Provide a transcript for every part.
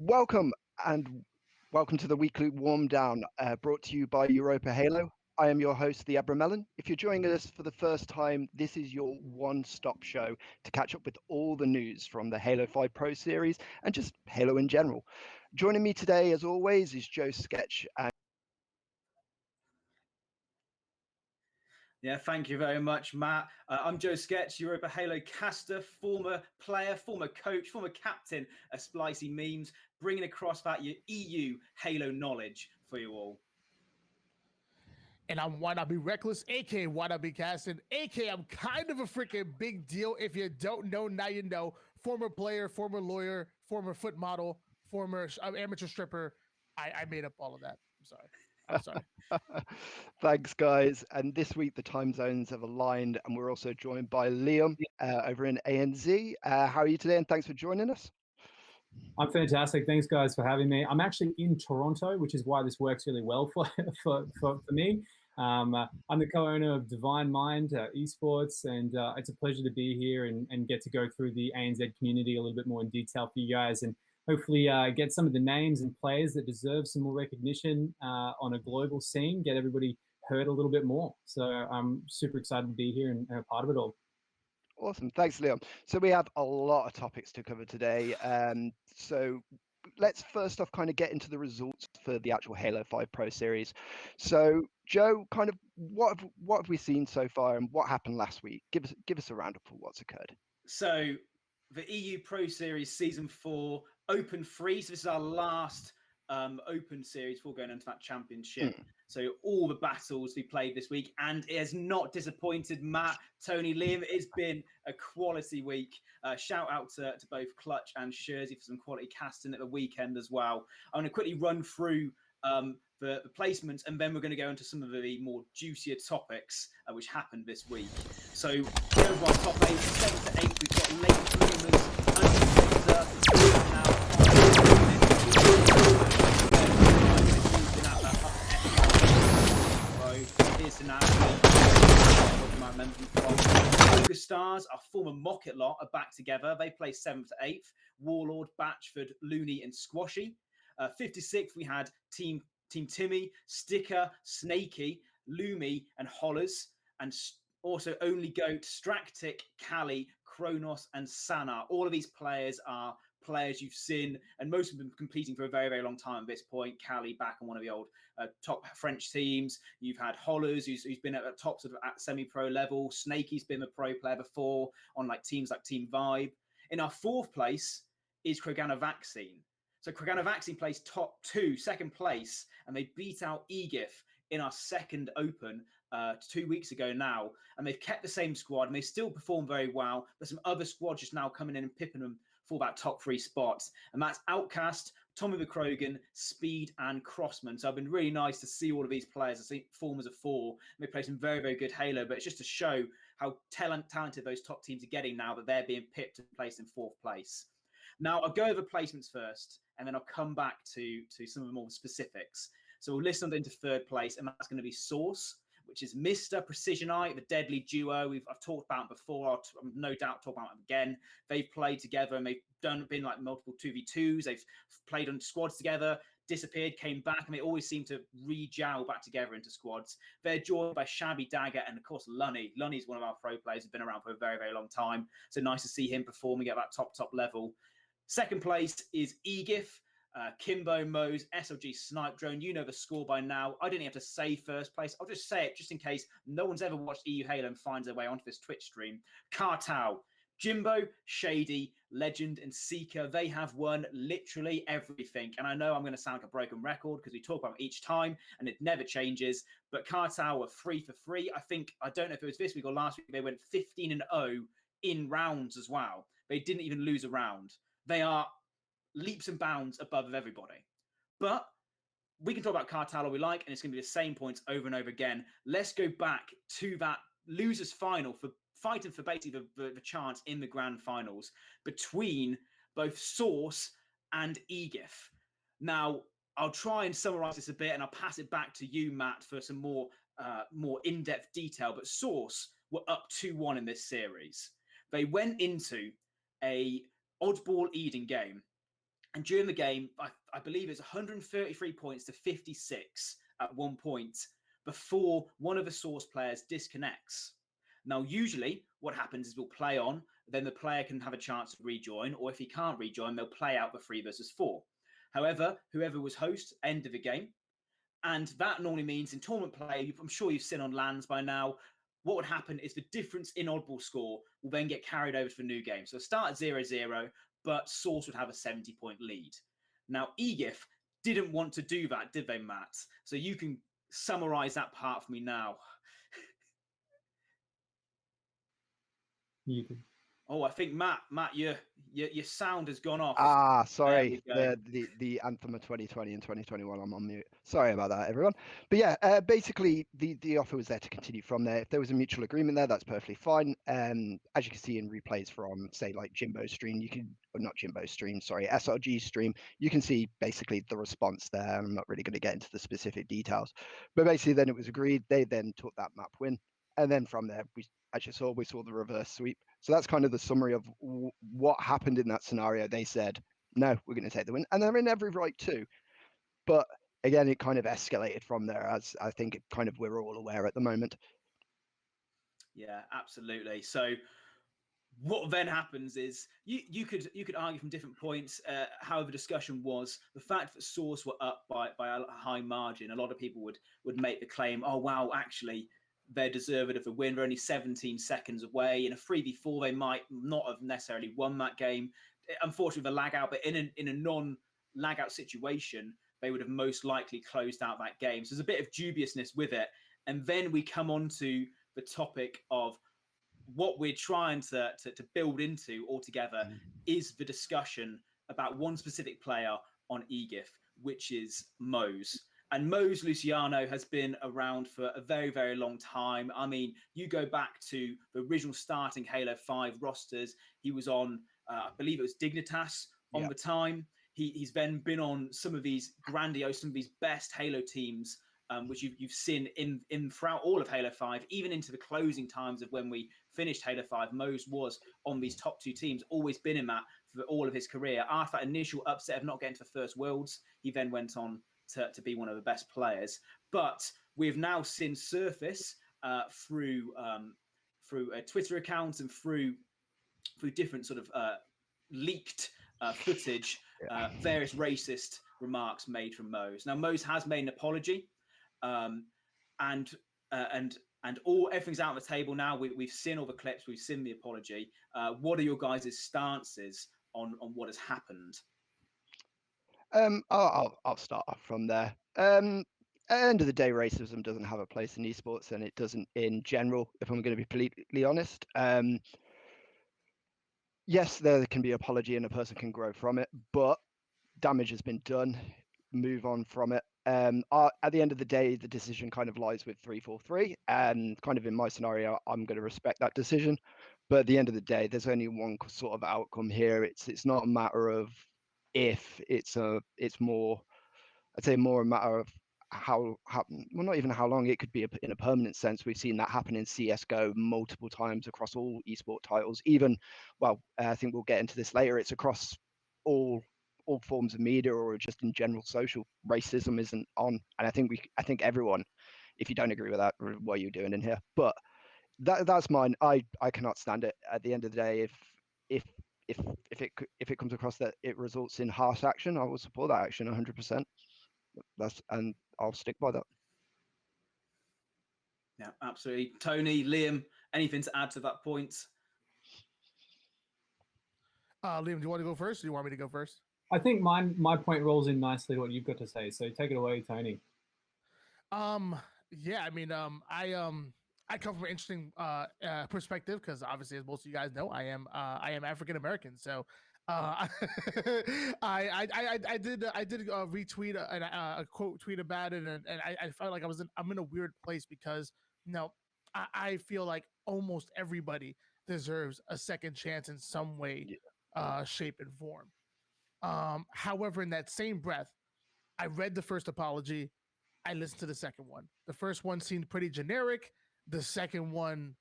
Welcome and welcome to the weekly Warmdown, brought to you by Europa Halo. I am your host, the Abramelon. If you're joining us for the first time, this is your one-stop show to catch up with all the news from the Halo 5 Pro series and just Halo in general. Joining me today, as always, is Joe Sketch. Yeah, thank you very much, Matt. I'm Joe Sketch, Europa Halo caster, former player, former coach, former captain of Splicey Memes, bringing across that EU Halo knowledge for you all. And I'm Why Not Be Reckless, aka Why Not Be Casting, aka I'm kind of a freaking big deal. If you don't know, now you know. Former player, former lawyer, former foot model, former amateur stripper. I made up all of that. I'm sorry. I'm sorry. Thanks, guys. And this week, the time zones have aligned, and we're also joined by Liam over in ANZ. How are you today? And thanks for joining us. I'm fantastic. Thanks, guys, for having me. I'm actually in Toronto, which is why this works really well for me. I'm the co-owner of Divine Mind Esports, and it's a pleasure to be here and get to go through the ANZ community a little bit more in detail for you guys, and hopefully get some of the names and players that deserve some more recognition on a global scene, get everybody heard a little bit more. So I'm super excited to be here and a part of it all. Awesome. Thanks, Liam. So we have a lot of topics to cover today. So let's first off kind of get into the results for the actual Halo 5 Pro series. So Joe, kind of what have we seen so far and what happened last week? Give us a roundup of what's occurred. So, the EU Pro Series Season 4 Open 3. So, this is our last Open Series before going into that championship. So, all the battles we played this week, and it has not disappointed Matt, Tony, Liam. It's been a quality week. Shout out to both Clutch and Shurzy for some quality casting at the weekend as well. I'm going to quickly run through the placements, and then we're going to go into some of the more juicier topics which happened this week. So, here are our top 8, 7 to 8. We've got late bloomers, Focus Stars, our former Mocket lot, are back together. They play 7th to 8th. Warlord, Batchford, Looney, and Squashy. 56th, we had Team Timmy, Sticker, Snaky, Lumi, and Hollers, and also Only Goat, Stractic, Callie, Kronos, and Sana. All of these players are players you've seen, and most of them competing for a very, very long time at this point. Callie back on one of the old top French teams. You've had Hollers, who's been at the top sort of at semi-pro level. Snaky's been a pro player before on like teams like Team Vibe. In our 4th place is Krogana Vaccine. So Krogana Vaccine placed top 2, second place, and they beat out Egif in our second Open 2 weeks ago now. And they've kept the same squad, and they still perform very well. There's some other squads just now coming in and pipping them for that top 3 spots. And that's Outcast, Tommy McCrogan, Speed, and Crossman. So I've been really nice to see all of these players. I see performers of 4. And they play some very, very good Halo, but it's just to show how talented those top teams are getting now that they're being pipped and placed in 4th place. Now, I'll go over placements first, and then I'll come back to some of the more specifics. So we'll listen into 3rd place, and that's going to be Source, which is Mr. Precision Eye, the deadly duo I've talked about before. I'll no doubt talk about them again. They've played together, and they've been like multiple 2v2s. They've played on squads together, disappeared, came back, and they always seem to re-jowl back together into squads. They're joined by Shabby Dagger and, of course, Lunny. Lunny's one of our pro players who's been around for a very, very long time. So nice to see him performing at that top level. 2nd place is Egif, Kimbo, Mose, SLG, Snipe Drone. You know the score by now. I didn't have to say 1st place. I'll just say it just in case no one's ever watched EU Halo and finds their way onto this Twitch stream. Kartao, Jimbo, Shady, Legend, and Seeker. They have won literally everything. And I know I'm going to sound like a broken record because we talk about it each time and it never changes. But Kartao were 3 for 3. I don't know if it was this week or last week. They went 15-0 in rounds as well. They didn't even lose a round. They are leaps and bounds above everybody. But we can talk about Kartal all we like, and it's going to be the same points over and over again. Let's go back to that losers final for fighting for basically the chance in the grand finals between both Source and Egif. Now, I'll try and summarize this a bit, and I'll pass it back to you, Matt, for some more in-depth detail. But Source were up 2-1 in this series. They went into a oddball Eden game, And during the game, I believe it's 133 points to 56 at one point before one of the source players disconnects. Now, usually what happens is we'll play on, then the player can have a chance to rejoin, or if he can't rejoin, they'll play out the 3 versus 4. However, whoever was host ended the game. And that normally means in tournament play, I'm sure you've seen on lands by now, what would happen is the difference in oddball score will then get carried over to the new game. So start at 0-0, but Source would have a 70-point lead. Now, EGIF didn't want to do that, did they, Matt? So you can summarize that part for me now. You can. Oh, I think Matt, your sound has gone off. Ah, sorry, There the anthem of 2020 and 2021. I'm on mute. Sorry about that, everyone. But yeah, basically the offer was there to continue from there. If there was a mutual agreement there, that's perfectly fine. As you can see in replays from, say, like Jimbo's stream, you can, or not Jimbo's stream, sorry, SRG's stream, you can see basically the response there. I'm not really going to get into the specific details, but basically then it was agreed. They then took that map win, and then from there we saw the reverse sweep. So that's kind of the summary of what happened in that scenario. They said, no, we're going to take the win. And they're in every right too. But again, it kind of escalated from there, as I think it kind of we're all aware at the moment. Yeah, absolutely. So what then happens is you could argue from different points how the discussion was. The fact that Source were up by a high margin, a lot of people would make the claim, oh, wow, actually, they're deserving of the win. They're only 17 seconds away. In a 3v4, they might not have necessarily won that game. Unfortunately, the lag out, but in a non-lag out situation, they would have most likely closed out that game. So there's a bit of dubiousness with it. And then we come on to the topic of what we're trying to build into altogether is the discussion about one specific player on EGIF, which is Mose. And Mose Luciano has been around for a very, very long time. I mean, you go back to the original starting Halo 5 rosters. He was on, I believe it was Dignitas on the time. He's then been on some of these grandiose, some of these best Halo teams, which you've seen in throughout all of Halo 5, even into the closing times of when we finished Halo 5. Mose was on these top 2 teams, always been in that for all of his career. After that initial upset of not getting to the first Worlds, he then went on to be one of the best players. But we've now seen surface through Twitter accounts and through different sort of leaked footage, various racist remarks made from Mose. Now, Mose has made an apology, and all everything's out on the table now. We've seen all the clips, we've seen the apology. What are your guys' stances on what has happened? I'll start off from there. At the end of the day, racism doesn't have a place in esports, and it doesn't in general, if I'm going to be completely honest. Yes, there can be apology and a person can grow from it, but damage has been done. Move on from it. At the end of the day, the decision kind of lies with 343, and kind of in my scenario, I'm going to respect that decision. But at the end of the day, there's only one sort of outcome here. It's not a matter of if, it's more, I'd say more a matter of how well, not even how long. It could be in a permanent sense. We've seen that happen in CSGO multiple times across all esport titles. Even, well, I think we'll get into this later. It's across all forms of media or just in general social. Racism isn't on, and I think everyone, if you don't agree with that, what are you doing in here? But that's mine. I cannot stand it. At the end of the day, if it comes across that it results in harsh action, I will support that action 100%. And I'll stick by that. Yeah, absolutely. Tony, Liam, anything to add to that point? Liam, do you want to go first, or do you want me to go first? I think my point rolls in nicely to what you've got to say. So take it away, Tony. Yeah, I mean, I come from an interesting perspective because obviously, as most of you guys know, I am African American. So I did retweet a quote tweet about it, and I felt like I'm in a weird place because I feel like almost everybody deserves a second chance in some way, shape, and form. However, in that same breath, I read the first apology. I listened to the second one. The first one seemed pretty generic. The second one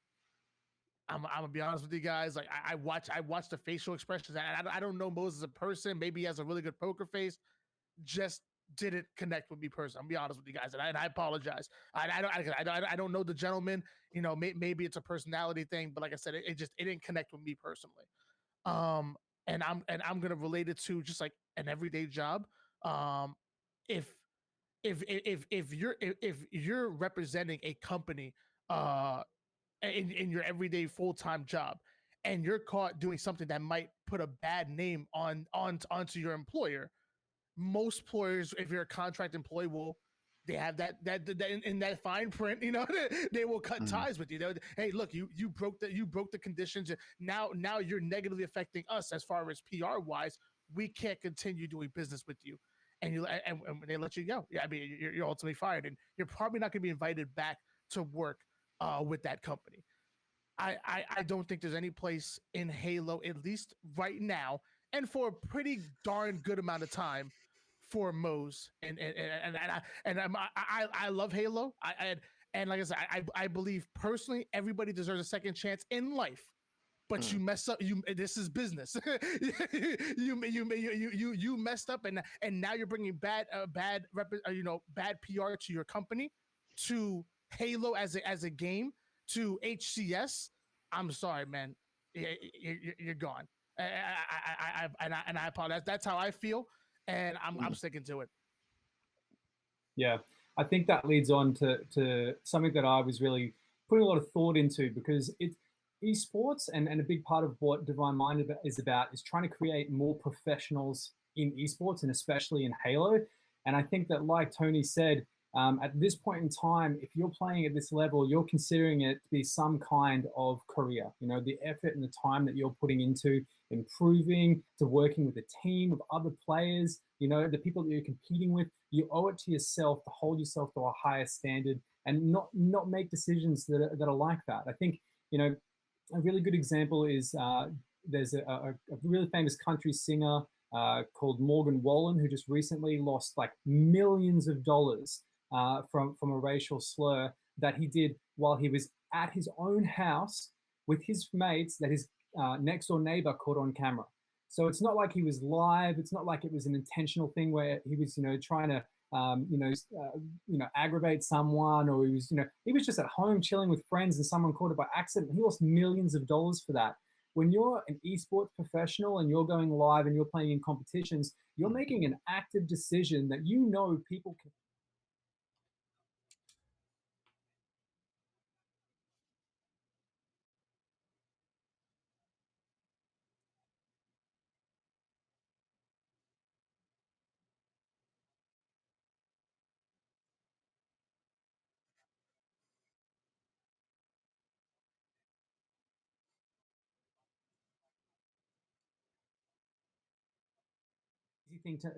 I'm gonna be honest with you guys. Like I watch the facial expressions. I don't know Moses as a person. Maybe he has a really good poker face. Just didn't connect with me personally. I'm gonna be honest with you guys, and I apologize. I don't know the gentleman. You know, maybe it's a personality thing, but like I said, it didn't connect with me personally. Um, and I'm gonna relate it to just like an everyday job. Um, if if you're representing a company, in your everyday full-time job, and you're caught doing something that might put a bad name onto your employer, most employers, if you're a contract employee, will they have that in that fine print, you know, they will cut ties with you. Hey, look, you broke the conditions. Now you're negatively affecting us as far as PR wise. We can't continue doing business with you, and and they let you go. Yeah, I mean, you're ultimately fired, and you're probably not going to be invited back to work with that company. I don't think there's any place in Halo, at least right now, and for a pretty darn good amount of time, for Moe's. I love Halo. And like I said, I believe personally everybody deserves a second chance in life. But you mess up. This is business. You messed up, and now you're bringing bad PR to your company, to Halo as a game, to HCS. I'm sorry, man. You're gone. And I apologize. That's how I feel, and I'm sticking to it. Yeah, I think that leads on to something that I was really putting a lot of thought into, because it's esports, and a big part of what Divine Mind is about is trying to create more professionals in esports, and especially in Halo. And I think that, like Tony said, at this point in time, if you're playing at this level, you're considering it to be some kind of career. You know, the effort and the time that you're putting into improving, to working with a team of other players, you know, the people that you're competing with, you owe it to yourself to hold yourself to a higher standard and not make decisions that are like that. I think, you know, a really good example is there's a really famous country singer called Morgan Wallen, who just recently lost like millions of dollars from a racial slur that he did while he was at his own house with his mates that his next door neighbor caught on camera. So it's not like he was live. It's not like it was an intentional thing where he was, you know, trying to, aggravate someone, or he was just at home chilling with friends and someone caught it by accident. He lost millions of dollars for that. When you're an esports professional and you're going live and you're playing in competitions, you're making an active decision that you know people can.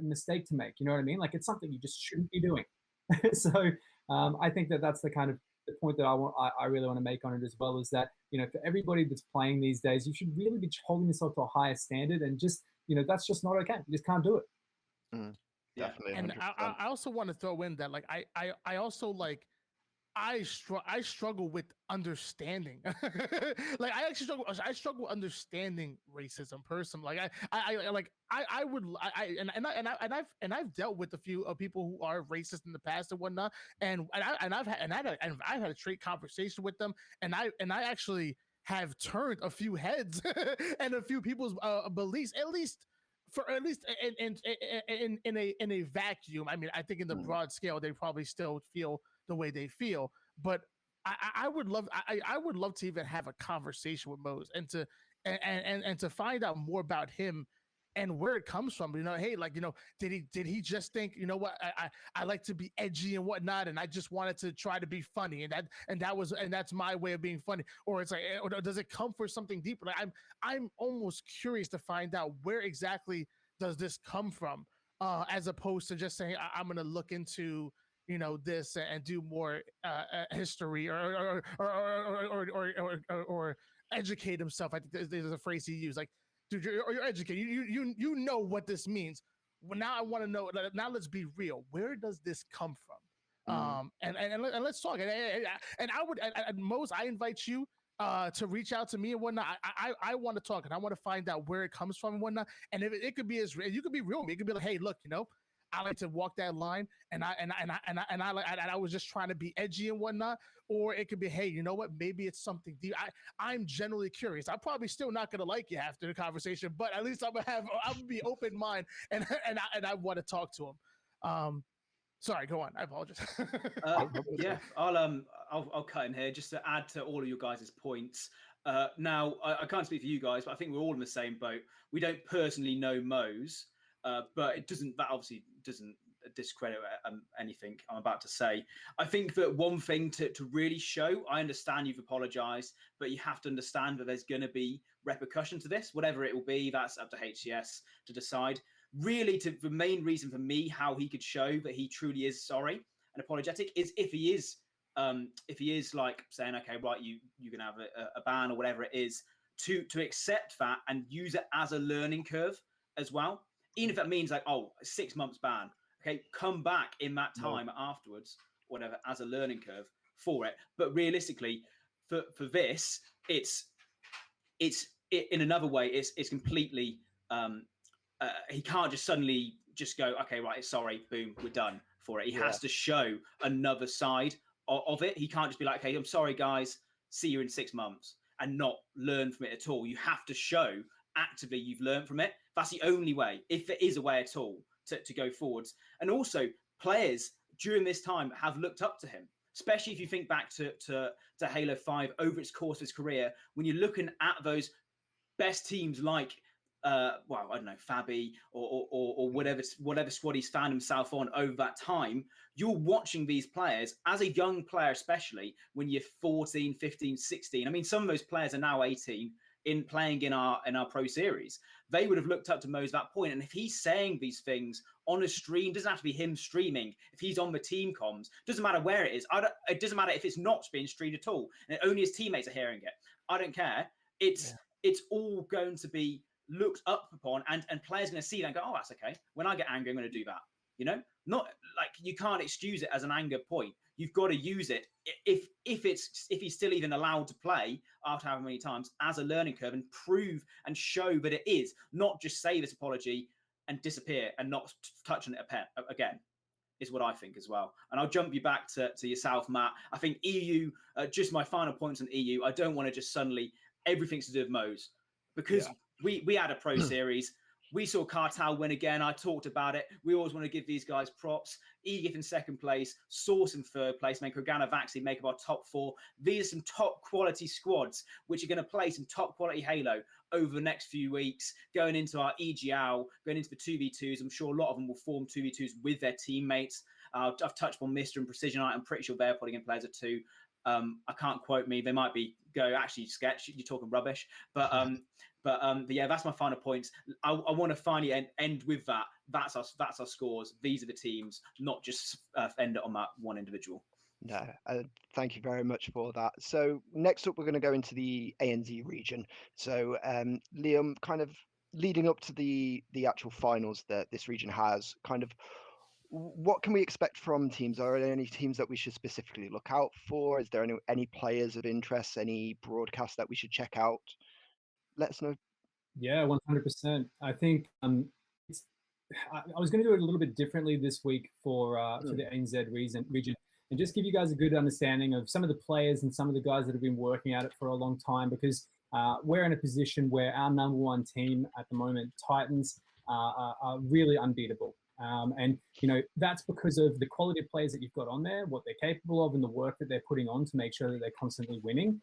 Mistake to make, you know what I mean? Like, it's something you just shouldn't be doing. So I think that that's the kind of the point that I really want to make on it as well, is that, you know, for everybody that's playing these days, you should really be holding yourself to a higher standard, and just, you know, that's just not okay. You just can't do it. Definitely. And I also want to throw in that, like, I also like I struggle with understanding. Like, I struggle understanding racism personally. Like I've dealt with a few people who are racist in the past and whatnot, and I've had a straight conversation with them, and I actually have turned a few heads and a few people's beliefs, at least in a vacuum. I mean, I think in the broad scale, they probably still feel the way they feel, but I would love to even have a conversation with Mose, and to find out more about him and where it comes from. You know, hey, like, you know, did he just think, you know what, I like to be edgy and whatnot, and I just wanted to try to be funny, and that's my way of being funny, or it's like, or does it come for something deeper? Like, I'm almost curious to find out where exactly does this come from, as opposed to just saying I'm going to look into, you know, this and do more history or educate himself. I think there's a phrase he used, like, dude, you're educated. You know what this means. Well, now I want to know. Now let's be real. Where does this come from? And let's talk. And I would, at most, I invite you to reach out to me and whatnot. I want to talk and I want to find out where it comes from and whatnot. And if it could be as you could be real with me. It could be like, hey, look, I like to walk that line, and I was just trying to be edgy and whatnot. Or it could be, hey, you know what? Maybe it's something deep. I'm generally curious. I'm probably still not gonna like you after the conversation, but at least I'm gonna be open mind and I want to talk to him. Sorry, go on. I apologize. Yeah, I'll cut in here just to add to all of your guys' points. Now, I can't speak for you guys, but I think we're all in the same boat. We don't personally know Mose, but that obviously doesn't discredit anything I'm about to say. I think that one thing to really show, I understand you've apologized, but you have to understand that there's going to be repercussion to this, whatever it will be. That's up to HCS to decide. Really, the main reason for me how he could show that he truly is sorry and apologetic is if he is like saying, okay, right, you're gonna have a ban or whatever it is, to accept that and use it as a learning curve as well, even if that means like 6 months ban. Okay, come back in that time afterwards, whatever, as a learning curve for it. But realistically, for this, it's in another way, it's completely. He can't just suddenly just go, okay, right, sorry, boom, we're done for it. He has to show another side of it. He can't just be like, okay, I'm sorry, guys, see you in 6 months, and not learn from it at all. You have to show actively you've learned from it. That's the only way, if there is a way at all, to go forwards. And also, players during this time have looked up to him, especially if you think back to Halo 5 over its course of his career, when you're looking at those best teams like I don't know, Fabi or whatever squad he's found himself on over that time. You're watching these players as a young player, especially when you're 14, 15, 16. I mean, some of those players are now 18 playing in our pro series. They would have looked up to Mose at that point. And if he's saying these things on a stream, doesn't have to be him streaming. If he's on the team comms, doesn't matter where it is. It doesn't matter if it's not being streamed at all, and only his teammates are hearing it. I don't care. It's all going to be looked up upon, and players are going to see that and go, oh, that's okay. When I get angry, I'm going to do that. Not like you can't excuse it as an anger point. You've got to use it if he's still even allowed to play after however many times as a learning curve, and prove and show that it is, not just say this apology and disappear and not touch on it again. Is what I think as well. And I'll jump you back to yourself, Matt. I think EU, just my final points on EU, I don't want to just suddenly everything's to do with Mose, because we had a pro series. We saw Cartel win again. I talked about it. We always want to give these guys props. Egif in second place, Source in third place, and Krogana Vaxi make up our top 4. These are some top quality squads which are going to play some top quality Halo over the next few weeks, going into our EGL, going into the 2v2s. I'm sure a lot of them will form 2v2s with their teammates. I've touched on Mr. and Precision. I'm pretty sure they're putting in players at 2. I can't quote me. They might be actually sketch. You're talking rubbish, but yeah, that's my final points. I want to finally end with that. That's our scores. These are the teams, not just end it on that one individual. No, thank you very much for that. So next up, we're going to go into the ANZ region. So Liam, kind of leading up to the actual finals that this region has, kind of what can we expect from teams? Are there any teams that we should specifically look out for? Is there any players of interest, any broadcasts that we should check out? Let us know. Yeah, 100%. I think I was going to do it a little bit differently this week for the ANZ region, and just give you guys a good understanding of some of the players and some of the guys that have been working at it for a long time, because we're in a position where our number one team at the moment, Titans, are really unbeatable. And, that's because of the quality of players that you've got on there, what they're capable of, and the work that they're putting on to make sure that they're constantly winning.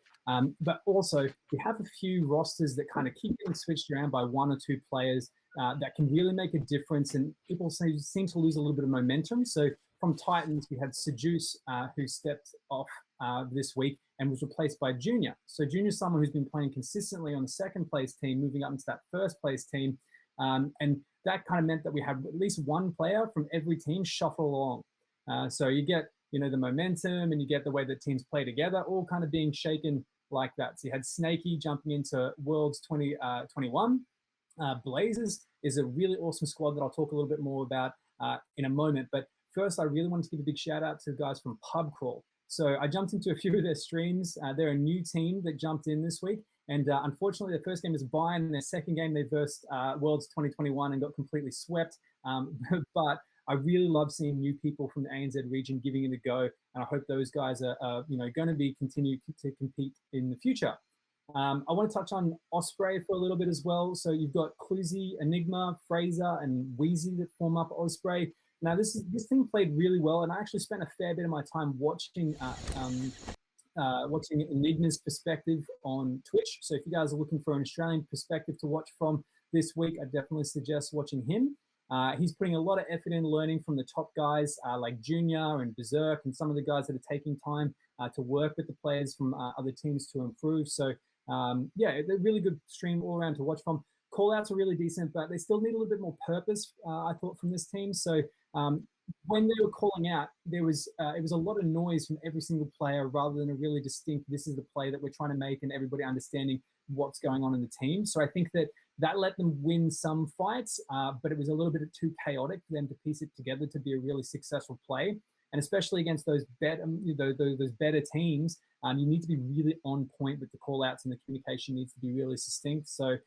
But also, we have a few rosters that kind of keep getting switched around by 1 or 2 players that can really make a difference, and people seem to lose a little bit of momentum. So from Titans, we had Seduce, who stepped off this week and was replaced by Junior. So Junior is someone who's been playing consistently on the second place team, moving up into that first place team. And that kind of meant that we had at least one player from every team shuffle along. So you get, the momentum, and you get the way that teams play together, all kind of being shaken like that. So you had Snakey jumping into Worlds 2021. Blazers is a really awesome squad that I'll talk a little bit more about in a moment. But first, I really wanted to give a big shout out to the guys from Pub Crawl. So I jumped into a few of their streams. They're a new team that jumped in this week. And unfortunately, their first game was Bayern, and their second game they versed Worlds 2021 and got completely swept. But I really love seeing new people from the ANZ region giving it a go, and I hope those guys are going to be continue to compete in the future. I want to touch on Osprey for a little bit as well. So you've got Cluzy, Enigma, Fraser, and Wheezy that form up Osprey. Now this team played really well, and I actually spent a fair bit of my time watching Enigma's perspective on Twitch. So if you guys are looking for an Australian perspective to watch from this week, I definitely suggest watching him. He's putting a lot of effort in learning from the top guys like Junior and Berserk and some of the guys that are taking time to work with the players from other teams to improve. So yeah, they're really good stream all around to watch from. Callouts are really decent, but they still need a little bit more purpose, I thought, from this team. So when they were calling out, it was a lot of noise from every single player rather than a really distinct, this is the play that we're trying to make and everybody understanding what's going on in the team. So I think that let them win some fights, but it was a little bit too chaotic for them to piece it together to be a really successful play. And especially against those those better teams, you need to be really on point with the call outs, and the communication needs to be really succinct. So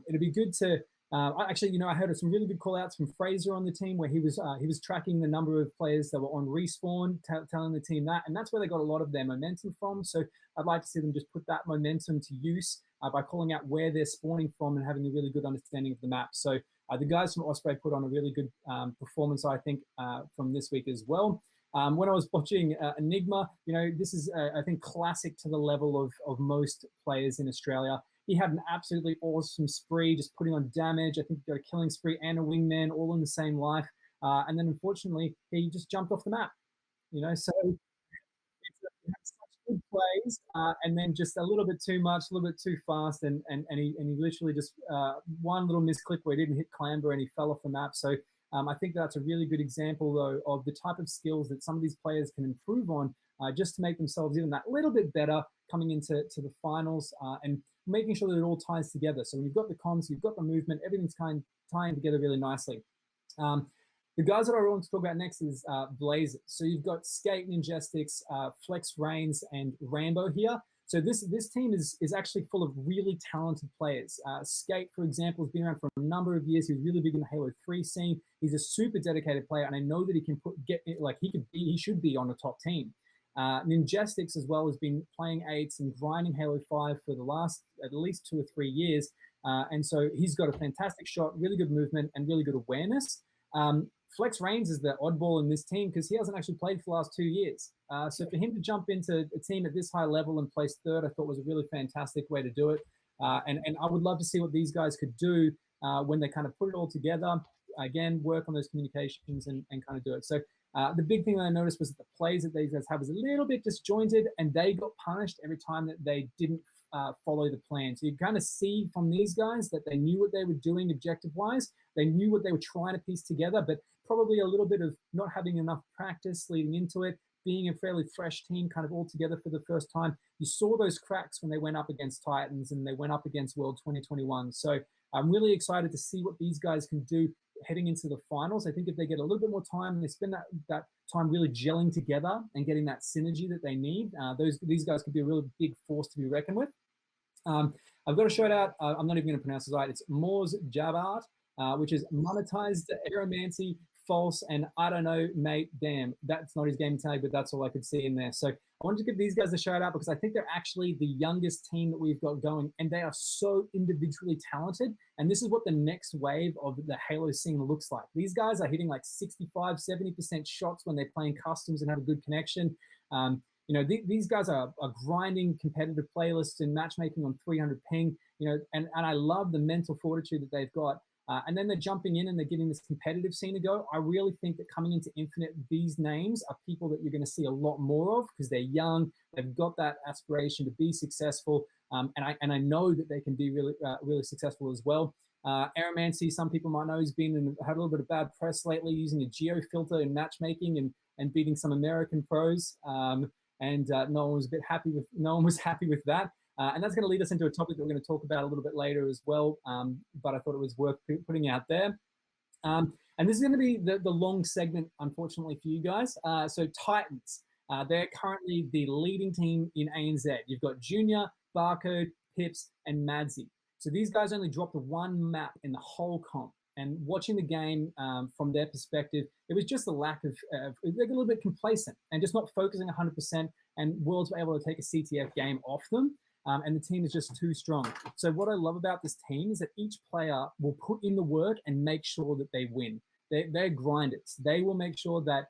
it'd be good to actually, I heard some really good call outs from Fraser on the team where he was tracking the number of players that were on respawn, telling the team that, and that's where they got a lot of their momentum from. So I'd like to see them just put that momentum to use by calling out where they're spawning from and having a really good understanding of the map. So the guys from Osprey put on a really good performance, I think, from this week as well. When I was watching Enigma, this is, I think, classic to the level of most players in Australia. He had an absolutely awesome spree, just putting on damage. I think he got a killing spree and a wingman all in the same life. And then, unfortunately, he just jumped off the map. So it's such good plays, and then just a little bit too much, a little bit too fast, and he literally just one little misclick where he didn't hit clamber and he fell off the map. So I think that's a really good example, though, of the type of skills that some of these players can improve on just to make themselves even that little bit better coming into the finals and making sure that it all ties together. So when you've got the comms, you've got the movement, everything's tying together really nicely. The guys that I want to talk about next is Blazers. So you've got Skate, Ninjestics, Flex Reigns, and Rambo here. So this team is actually full of really talented players. Skate, for example, has been around for a number of years. He's really big in the Halo 3 scene. He's a super dedicated player, and I know that he can he should be on the top team. Ninjestics as well has been playing 8s and grinding Halo 5 for the last at least 2 or 3 years. And so he's got a fantastic shot, really good movement, and really good awareness. Flex Reigns is the oddball in this team because he hasn't actually played for the last 2 years. So for him to jump into a team at this high level and place 3rd, I thought was a really fantastic way to do it. And I would love to see what these guys could do when they kind of put it all together. Again, work on those communications and kind of do it. So the big thing that I noticed was that the plays that these guys have was a little bit disjointed, and they got punished every time that they didn't follow the plan. So you kind of see from these guys that they knew what they were doing objective-wise. They knew what they were trying to piece together, but probably a little bit of not having enough practice leading into it, being a fairly fresh team kind of all together for the first time. You saw those cracks when they went up against Titans and they went up against World 2021. So I'm really excited to see what these guys can do heading into the finals. I think if they get a little bit more time and they spend that time really gelling together and getting that synergy that they need, these guys could be a really big force to be reckoned with. I've got to shout out, I'm not even going to pronounce it right, it's Moz Jabart, which is monetized aeromancy, false, and I don't know, mate, damn. That's not his game tag, but that's all I could see in there. So I wanted to give these guys a shout out because I think they're actually the youngest team that we've got going, and they are so individually talented. And this is what the next wave of the Halo scene looks like. These guys are hitting like 65, 70% shots when they're playing customs and have a good connection. These guys are grinding competitive playlists and matchmaking on 300 ping, and I love the mental fortitude that they've got. And then they're jumping in and they're giving this competitive scene a go. I really think that coming into Infinite, these names are people that you're going to see a lot more of because they're young. They've got that aspiration to be successful. And I know that they can be really successful as well. Aeromancy, some people might know, has had a little bit of bad press lately using a geo filter in matchmaking and beating some American pros. No one was happy with that. And that's going to lead us into a topic that we're going to talk about a little bit later as well. But I thought it was worth putting out there. And this is going to be the long segment, unfortunately, for you guys. So Titans. They're currently the leading team in ANZ. You've got Junior, Barcode, Pips, and Madzi. So these guys only dropped one map in the whole comp. And watching the game from their perspective, it was just a lack of, they're a little bit complacent and just not focusing 100%. And Worlds were able to take a CTF game off them. And the team is just too strong. So what I love about this team is that each player will put in the work and make sure that they win. They're grinders. They will make sure that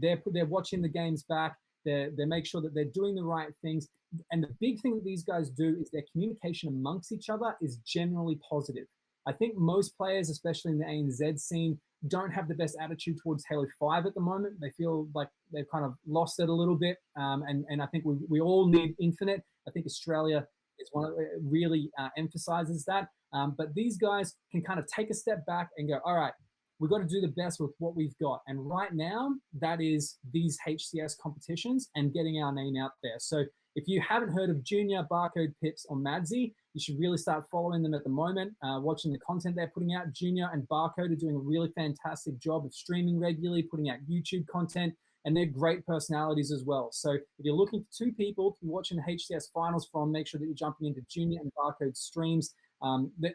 they're watching the games back. They make sure that they're doing the right things. And the big thing that these guys do is their communication amongst each other is generally positive. I think most players, especially in the ANZ scene, don't have the best attitude towards Halo 5 at the moment. They feel like they've kind of lost it a little bit. And I think we all need Infinite. I think Australia is one of really emphasizes that. But these guys can kind of take a step back and go, all right, we've got to do the best with what we've got. And right now, that is these HCS competitions and getting our name out there. So if you haven't heard of Junior, Barcode, Pips, or Madzi, you should really start following them at the moment, watching the content they're putting out. Junior and Barcode are doing a really fantastic job of streaming regularly, putting out YouTube content, and they're great personalities as well. So if you're looking for two people to be watching the HCS finals from, make sure that you're jumping into Junior and Barcode streams.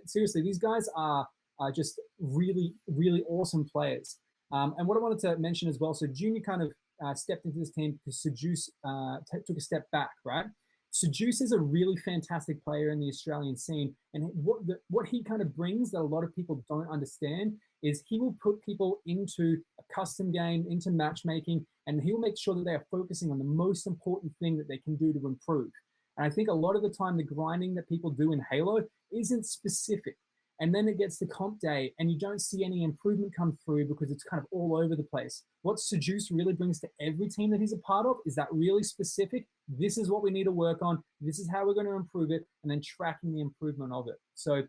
Seriously, these guys are just really, really awesome players. And what I wanted to mention as well, so Junior kind of stepped into this team because Seduce took a step back, right? Seduce is a really fantastic player in the Australian scene. And what he kind of brings that a lot of people don't understand is he will put people into a custom game, into matchmaking, and he'll make sure that they are focusing on the most important thing that they can do to improve. And I think a lot of the time, the grinding that people do in Halo isn't specific. And then it gets to comp day and you don't see any improvement come through because it's kind of all over the place. What Seduce really brings to every team that he's a part of is that really specific, this is what we need to work on, this is how we're going to improve it, and then tracking the improvement of it. So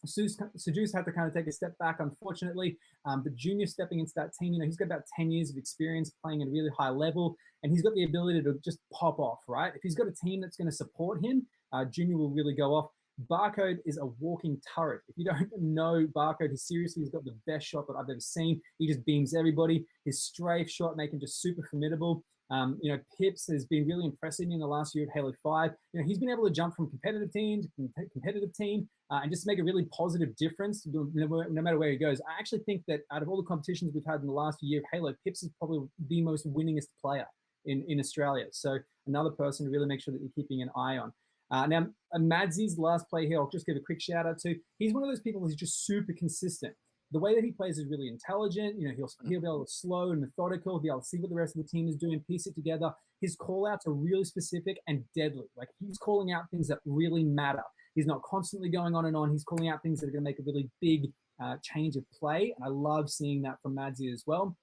Seduce had to kind of take a step back, unfortunately, but Junior stepping into that team, he's got about 10 years of experience playing at a really high level, and he's got the ability to just pop off, right? If he's got a team that's going to support him, Junior will really go off. Barcode is a walking turret. If you don't know Barcode, he's got the best shot that I've ever seen. He just beams everybody. His strafe shot make him just super formidable. Pips has been really impressive in the last year of Halo 5. He's been able to jump from competitive team to competitive team and just make a really positive difference no matter where he goes. I actually think that out of all the competitions we've had in the last year of Halo, Pips is probably the most winningest player in Australia. So another person to really make sure that you're keeping an eye on. Now, Madzi's last play here, I'll just give a quick shout out to. He's one of those people who's just super consistent. The way that he plays is really intelligent. He'll be able to slow and methodical, be able to see what the rest of the team is doing, piece it together. His call outs are really specific and deadly. Like he's calling out things that really matter. He's not constantly going on and on. He's calling out things that are going to make a really big change of play. And I love seeing that from Madzi as well.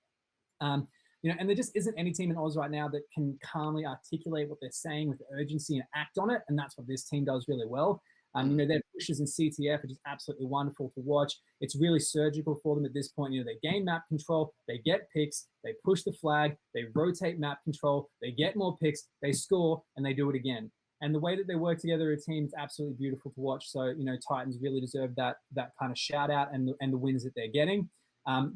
And there just isn't any team in Oz right now that can calmly articulate what they're saying with urgency and act on it. And that's what this team does really well. Their pushes in CTF are just absolutely wonderful to watch. It's really surgical for them at this point. They gain map control, they get picks, they push the flag, they rotate map control, they get more picks, they score, and they do it again. And the way that they work together as a team is absolutely beautiful to watch. So, Titans really deserve that kind of shout out and the wins that they're getting.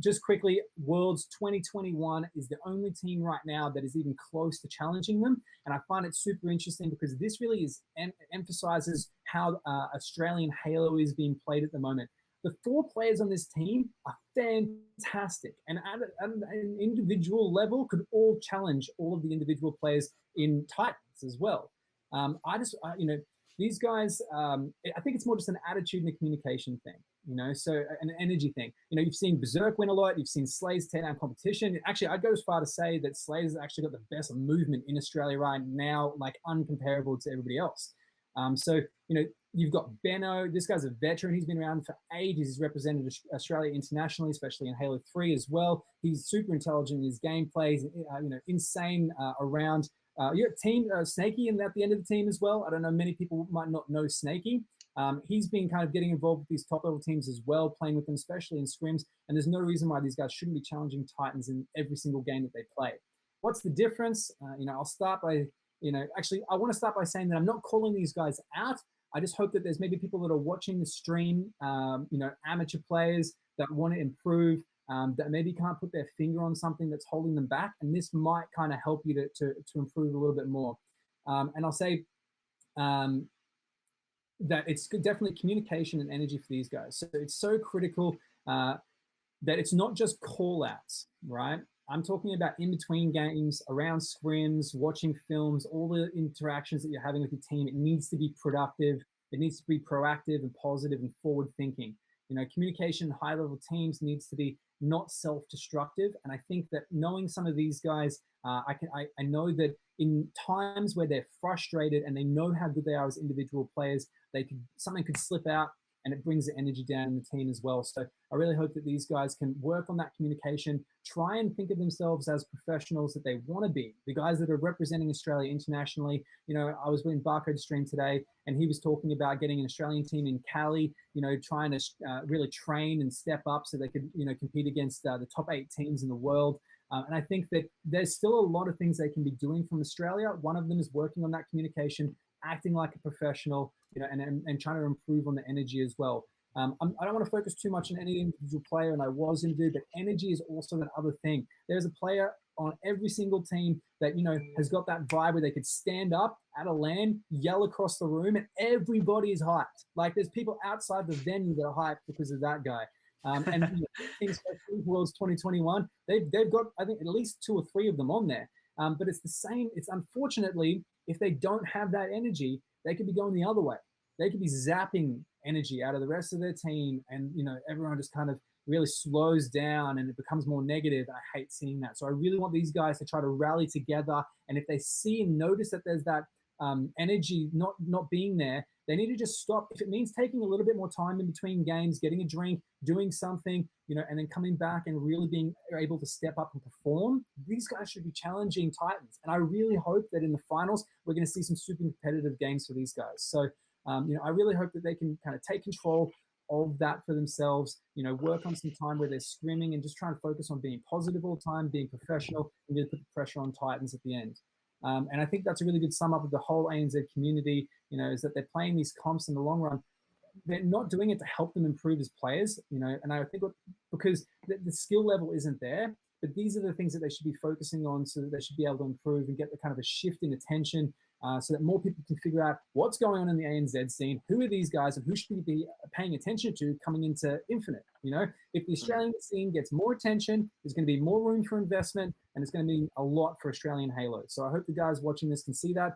Just quickly, Worlds 2021 is the only team right now that is even close to challenging them. And I find it super interesting because this really emphasizes how Australian Halo is being played at the moment. The 4 players on this team are fantastic. And at an individual level could all challenge all of the individual players in Titans as well. These guys, I think it's more just an attitude and a communication thing. So an energy thing. You've seen Berserk win a lot. You've seen Slade's teardown competition. Actually, I'd go as far to say that Slade has actually got the best movement in Australia right now, like uncomparable to everybody else. You've got Benno. This guy's a veteran. He's been around for ages. He's represented Australia internationally, especially in Halo 3 as well. He's super intelligent in his gameplay. He's, insane around. You got team Snakey at the end of the team as well. I don't know, many people might not know Snakey. He's been kind of getting involved with these top level teams as well, playing with them, especially in scrims. And there's no reason why these guys shouldn't be challenging Titans in every single game that they play. What's the difference? I'll start by, I want to start by saying that I'm not calling these guys out. I just hope that there's maybe people that are watching the stream, amateur players that want to improve, that maybe can't put their finger on something that's holding them back, and this might kind of help you to improve a little bit more. And I'll say that it's definitely communication and energy for these guys. So it's so critical that it's not just call outs, right? I'm talking about in between games, around scrims, watching films, all the interactions that you're having with your team. It needs to be productive. It needs to be proactive and positive and forward thinking. You know, communication in high level teams needs to be not self-destructive. And I think that knowing some of these guys, I know that in times where they're frustrated and they know how good they are as individual players, something could slip out and it brings the energy down in the team as well. So I really hope that these guys can work on that communication, try and think of themselves as professionals that they want to be, the guys that are representing Australia internationally. You know, I was with Barcode's stream today and he was talking about getting an Australian team in Cali, you know, trying to really train and step up so they could, you know, compete against the top 8 teams in the world. And I think that there's still a lot of things they can be doing from Australia. One of them is working on that communication, acting like a professional, you know, and trying to improve on the energy as well. I don't want to focus too much on any individual player, and I was going to do, but energy is also an other thing. There's a player on every single team that, you know, has got that vibe where they could stand up at a LAN, yell across the room, and everybody is hyped. Like there's people outside the venue that are hyped because of that guy. And you know, Teams Worlds 2021, they've got, I think, at least 2 or 3 of them on there. But it's the same. It's unfortunately, if they don't have that energy, they could be going the other way. They could be zapping energy out of the rest of their team, and you know, everyone just kind of really slows down and it becomes more negative. I hate seeing that. So I really want these guys to try to rally together. And if they see and notice that there's that energy not being there, they need to just stop. If it means taking a little bit more time in between games, getting a drink, doing something, you know, and then coming back and really being able to step up and perform, these guys should be challenging Titans. And I really hope that in the finals, we're going to see some super competitive games for these guys. So, you know, I really hope that they can kind of take control of that for themselves, you know, work on some time where they're screaming and just try and focus on being positive all the time, being professional, and really put the pressure on Titans at the end. And I think that's a really good sum up of the whole ANZ community, you know, is that they're playing these comps in the long run. They're not doing it to help them improve as players, you know, and I think because the skill level isn't there, but these are the things that they should be focusing on so that they should be able to improve and get the kind of a shift in attention so that more people can figure out what's going on in the ANZ scene, who are these guys and who should we be paying attention to coming into Infinite. You know, if the Australian scene gets more attention, there's going to be more room for investment and it's going to mean a lot for Australian Halo. So I hope the guys watching this can see that.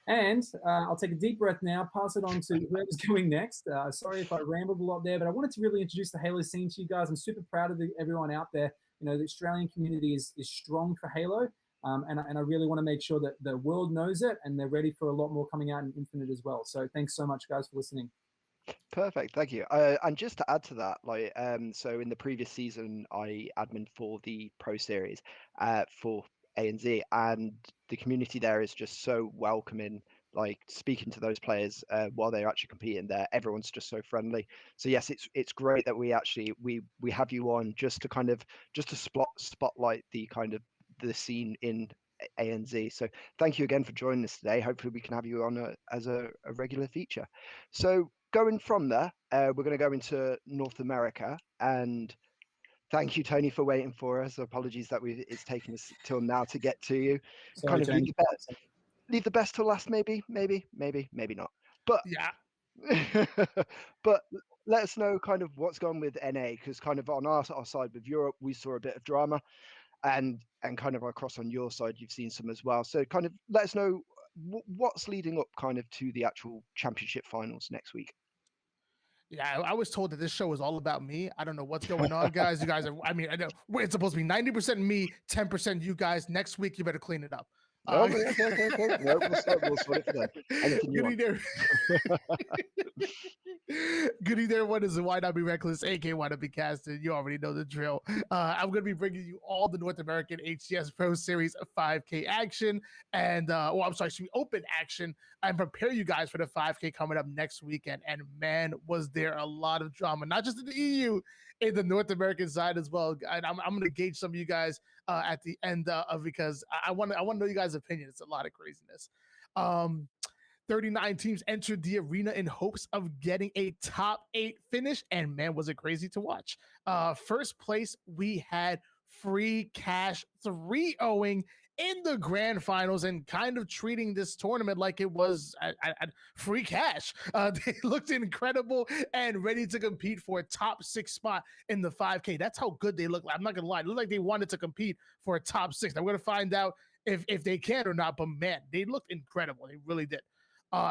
And I'll take a deep breath now, pass it on to whoever's going next. Sorry if I rambled a lot there, but I wanted to really introduce the Halo scene to you guys. I'm super proud of everyone out there. You know, the Australian community is strong for Halo. And I really want to make sure that the world knows it and they're ready for a lot more coming out in Infinite as well. So thanks so much, guys, for listening. Perfect, thank you. And just to add to that, like, so in the previous season, I admin for the Pro Series for ANZ, and the community there is just so welcoming. Like speaking to those players while they're actually competing there, everyone's just so friendly. So yes, it's great that we have you on just to spotlight the kind of the scene in ANZ. So thank you again for joining us today. Hopefully we can have you on as a regular feature. So going from there, we're going to go into North America, and thank you, Tony, for waiting for us. Apologies that it's taken us till now to get to you. Sorry, kind of Tony. leave the best till last, maybe not. But Yeah. but let us know kind of what's going with NA, because kind of on our side with Europe, we saw a bit of drama, and kind of across on your side, you've seen some as well. So kind of let us know what's leading up kind of to the actual championship finals next week. Yeah, I was told that this show is all about me. I don't know what's going on, guys. You guys are, I mean, I know it's supposed to be 90% me, 10% you guys. Next week, you better clean it up. Okay. No, we'll sort it for them. Anything you want. Good evening, everyone. This is Why Not Be Reckless, aka Why Not Be Casted. You already know the drill. I'm going to be bringing you all the North American HCS Pro Series 5K action and, open action, and prepare you guys for the 5K coming up next weekend. And man, was there a lot of drama, not just in the EU, in the North American side as well. And I'm going to gauge some of you guys at the end of, because I want to know you guys' opinion. It's a lot of craziness. 39 teams entered the arena in hopes of getting a top 8 finish, and man, was it crazy to watch. First place, we had Free Cash 3-0ing in the grand finals and kind of treating this tournament like it was free cash. They looked incredible and ready to compete for a top 6 spot in the 5K. That's how good they look. I'm not gonna lie, it looked like they wanted to compete for a top 6. I'm gonna find out if they can or not, but man, they looked incredible. They really did.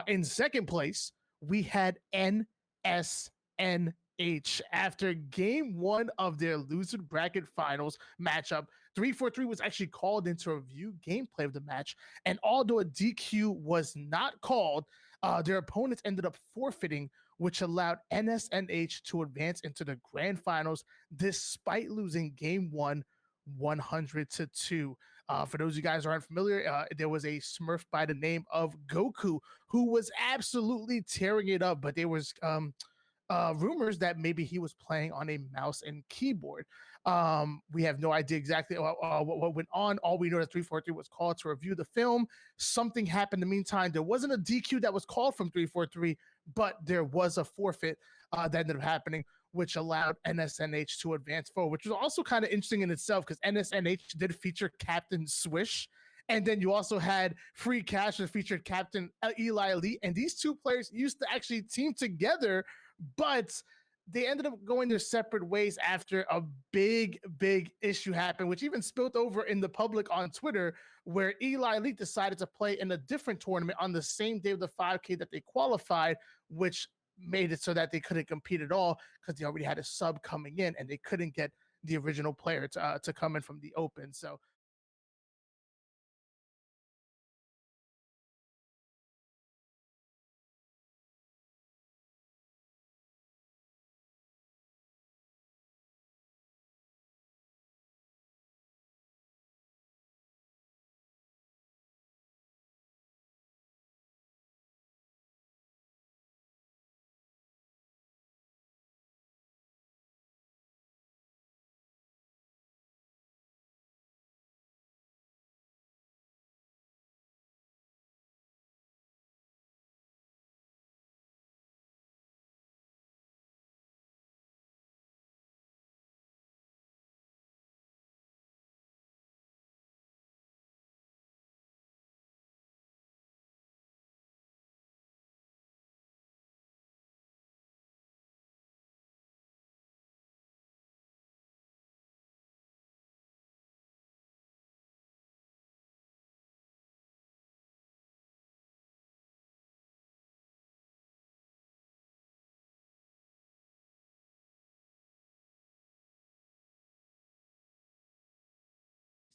In second place, we had NSNH after game 1 of their loser bracket finals matchup. 343 was actually called in to review gameplay of the match, and although a DQ was not called, their opponents ended up forfeiting, which allowed NSNH to advance into the grand finals despite losing game 1 100-2. For those of you guys who aren't familiar, there was a Smurf by the name of Goku who was absolutely tearing it up, but there was rumors that maybe he was playing on a mouse and keyboard. We have no idea exactly what went on. All we know is 343 was called to review the film. Something happened in the meantime. There wasn't a DQ that was called from 343, but there was a forfeit that ended up happening, which allowed NSNH to advance forward, which was also kind of interesting in itself because NSNH did feature Captain Swish. And then you also had Free Cash that featured Captain Eli Lee. And these two players used to actually team together, but they ended up going their separate ways after a big issue happened, which even spilled over in the public on Twitter, where Eli Lee decided to play in a different tournament on the same day of the 5K that they qualified, which made it so that they couldn't compete at all because they already had a sub coming in and they couldn't get the original player to come in from the open. So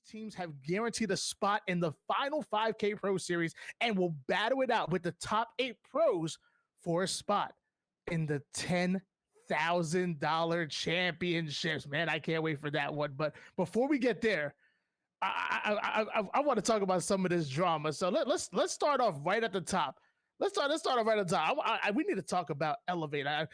teams have guaranteed a spot in the final 5K Pro Series and will battle it out with the top 8 pros for a spot in the $10,000 championships. Man, I can't wait for that one. But before we get there, I want to talk about some of this drama. So let's start off right at the top. Let's start off right at the top. We need to talk about Elevate. I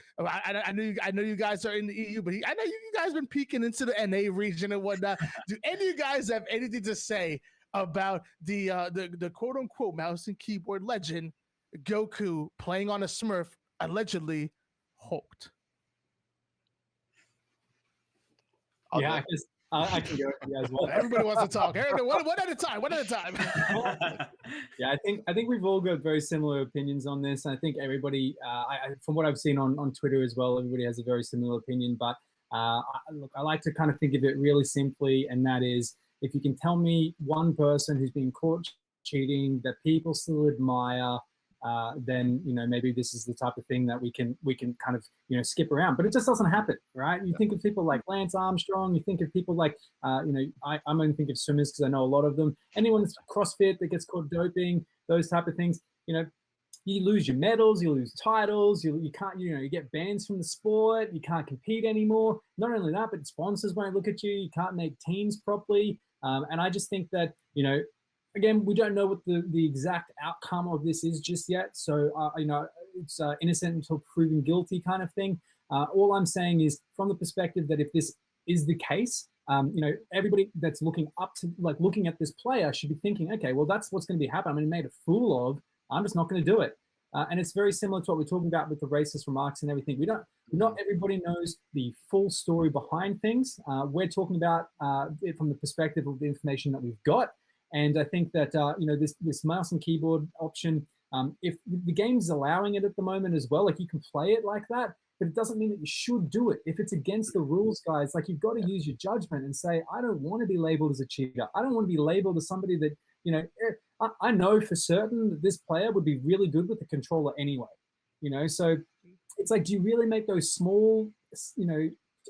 know you guys are in the EU, but I know you guys been peeking into the NA region and whatnot. Do any of you guys have anything to say about the quote unquote mouse and keyboard legend Goku playing on a Smurf allegedly hulked? Yeah, I can go for you as well. Everybody wants to talk. One at a time. One at a time. Yeah, I think we've all got very similar opinions on this. I think everybody, from what I've seen on Twitter as well, everybody has a very similar opinion. But look, I like to kind of think of it really simply, and that is, if you can tell me one person who's been caught cheating that people still admire, then maybe this is the type of thing that we can kind of skip around. But it just doesn't happen, right? You think of people like Lance Armstrong. You think of people like I'm only thinking of swimmers because I know a lot of them. Anyone that's CrossFit that gets caught doping, those type of things. You lose your medals, you lose titles, you can't you get bans from the sport. You can't compete anymore. Not only that, but sponsors won't look at you. You can't make teams properly. And I just think that again, we don't know what the exact outcome of this is just yet. So, it's innocent until proven guilty kind of thing. All I'm saying is from the perspective that if this is the case, everybody that's looking at this player should be thinking, okay, well, that's what's going to be happening. I'm going to be made a fool of I'm just not going to do it. And it's very similar to what we're talking about with the racist remarks and everything. Not everybody knows the full story behind things. We're talking about it from the perspective of the information that we've got. And I think that, this mouse and keyboard option, if the game's allowing it at the moment as well, like you can play it like that, but it doesn't mean that you should do it. If it's against the rules, guys, like you've got to use your judgment and say, I don't want to be labeled as a cheater. I don't want to be labeled as somebody that, I know for certain that this player would be really good with the controller anyway, so it's like, do you really make those small,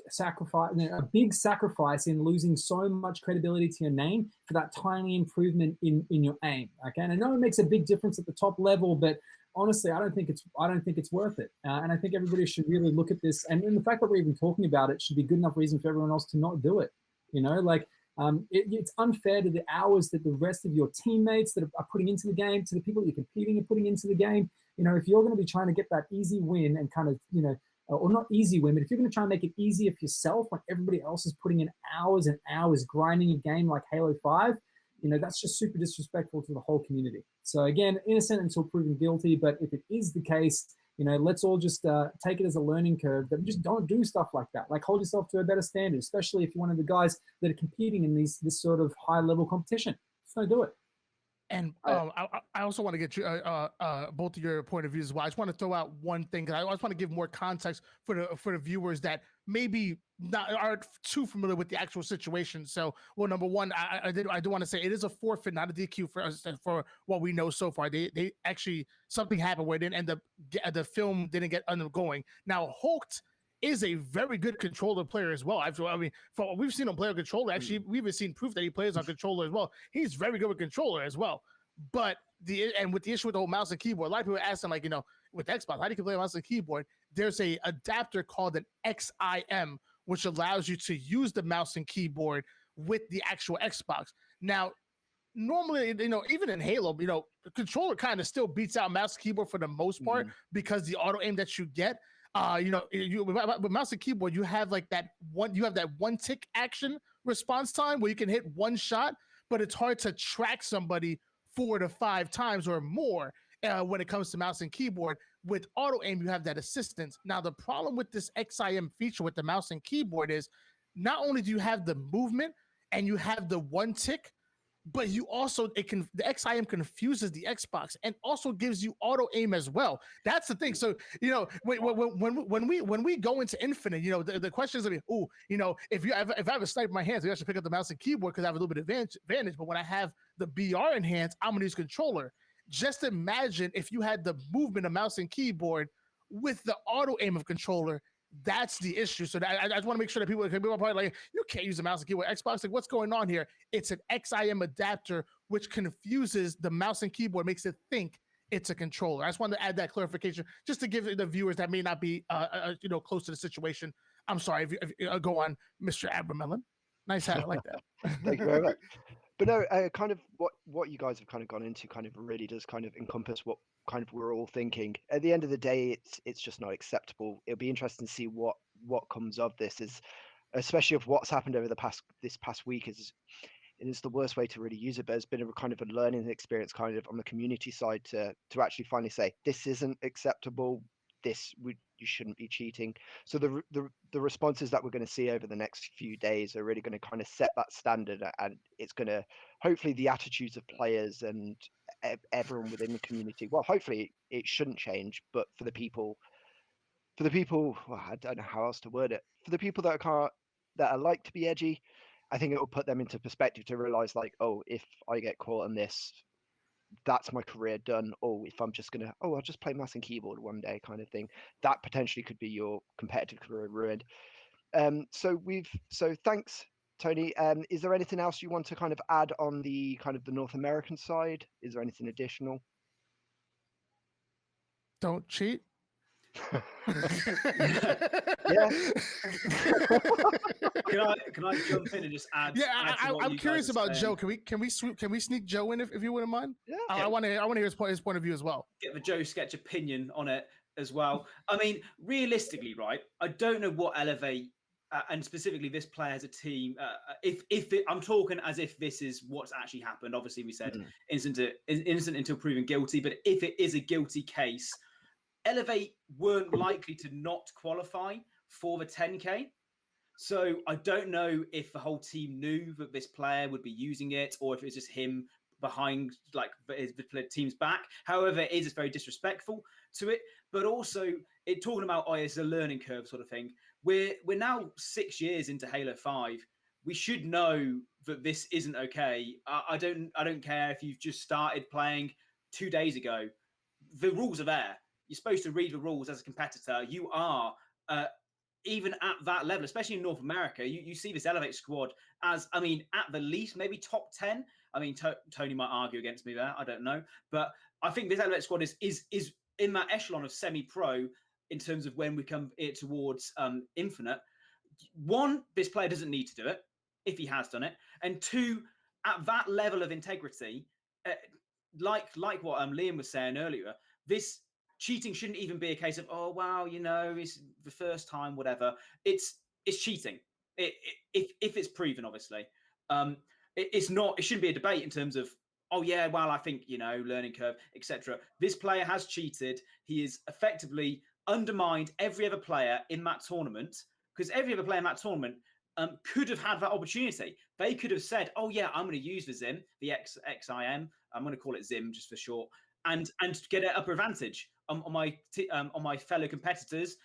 sacrifice, a big sacrifice in losing so much credibility to your name for that tiny improvement in your aim? Okay, and I know it makes a big difference at the top level, but honestly, I don't think it's worth it. And I think everybody should really look at this, and the fact that we're even talking about it should be good enough reason for everyone else to not do it. It's unfair to the hours that the rest of your teammates that are putting into the game, to the people that you're competing and putting into the game. If you're going to be trying to get that easy win and kind of, or not easy win, but if you're going to try and make it easier for yourself when everybody else is putting in hours and hours grinding a game like Halo 5, that's just super disrespectful to the whole community. So again, innocent until proven guilty. But if it is the case, let's all just take it as a learning curve that we just don't do stuff like that. Like, hold yourself to a better standard, especially if you're one of the guys that are competing in this sort of high level competition. Just don't do it. And I also want to get you both of your point of views as well. I just want to throw out one thing, because I just want to give more context for the viewers that maybe aren't too familiar with the actual situation. So, well, number one, I do want to say it is a forfeit, not a DQ for us, for what we know so far. They actually, something happened where it didn't end up, the film didn't end up going. Now, Hulk is a very good controller player as well. For what we've seen him play on controller, actually, we've even seen proof that he plays on controller as well. He's very good with controller as well. But with the issue with the whole mouse and keyboard, a lot of people ask him, like, with Xbox, how do you play mouse and keyboard? There's a adapter called an XIM, which allows you to use the mouse and keyboard with the actual Xbox. Now, normally, even in Halo, the controller kind of still beats out mouse and keyboard for the most part, because the auto aim that you get. With mouse and keyboard, you have that one tick action response time where you can hit one shot, but it's hard to track somebody 4 to 5 times or more when it comes to mouse and keyboard. With auto aim, you have that assistance. Now, the problem with this XIM feature with the mouse and keyboard is not only do you have the movement and you have the one tick, but you also, the XIM confuses the Xbox and also gives you auto aim as well. That's the thing. So, when we go into Infinite, the question is, if I have a sniper in my hands, I should pick up the mouse and keyboard because I have a little bit of advantage. But when I have the BR in hands, I'm gonna use controller. Just imagine if you had the movement of mouse and keyboard with the auto aim of controller. That's the issue. So I just want to make sure that people are probably like, you can't use the mouse and keyboard. Xbox, like, what's going on here? It's an XIM adapter, which confuses the mouse and keyboard, makes it think it's a controller. I just wanted to add that clarification, just to give the viewers that may not be, close to the situation. I'm sorry. If you go on, Mr. Abramelin. Nice hat. I like that. Thank you very much. But no, kind of what you guys have kind of gone into kind of really does kind of encompass what kind of we're all thinking. At the end of the day, it's just not acceptable. It'll be interesting to see what comes of this, especially of what's happened over this past week. It's the worst way to really use it, but it's been a kind of a learning experience kind of on the community side to actually finally say, this isn't acceptable. You shouldn't be cheating. So the responses that we're going to see over the next few days are really going to kind of set that standard, and it's going to, hopefully, the attitudes of players and everyone within the community, well, hopefully it shouldn't change, but for the people, well, I don't know how else to word it, for the people that are like to be edgy, I think it will put them into perspective to realize, like, oh, if I get caught on this, that's my career done. Or if I'm just gonna, I'll just play mouse and keyboard one day, kind of thing, that potentially could be your competitive career ruined. So thanks, Tony. Is there anything else you want to kind of add on the kind of the North American side? Is there anything additional? Don't cheat. Yeah. Can I jump in and just add? Yeah, add I'm curious about Joe. Can we sneak Joe in if you wouldn't mind? Yeah. I want to hear his point of view as well. Get the Joe Sketch opinion on it as well. I mean, realistically, right? I don't know what Elevate and specifically this player as a team. I'm talking as if this is what's actually happened. Obviously, we said innocent until proven guilty, but if it is a guilty case, Elevate weren't likely to not qualify for the 10K. So I don't know if the whole team knew that this player would be using it, or if it's just him behind, like, the team's back. However, it is very disrespectful to it. But also, talking about it's a learning curve sort of thing. We're now 6 years into Halo 5. We should know that this isn't okay. I don't care if you've just started playing 2 days ago. The rules are there. You're supposed to read the rules as a competitor. You are. Even at that level, especially in North America, you see this Elevate squad as, I mean, at the least, maybe top 10. I mean, Tony might argue against me there. I don't know. But I think this Elevate squad is in that echelon of semi-pro in terms of when we come towards Infinite. One, this player doesn't need to do it if he has done it. And two, at that level of integrity, like what Liam was saying earlier, this cheating shouldn't even be a case of, oh, wow, it's the first time, whatever. It's cheating. If it's proven, obviously. It's not. It shouldn't be a debate in terms of, oh, yeah, well, I think, learning curve, etc. This player has cheated. He has effectively undermined every other player in that tournament, because every other player in that tournament could have had that opportunity. They could have said, oh, yeah, I'm going to use the Zim, the XIM. I'm going to call it Zim just for short, and get an upper advantage on my fellow competitors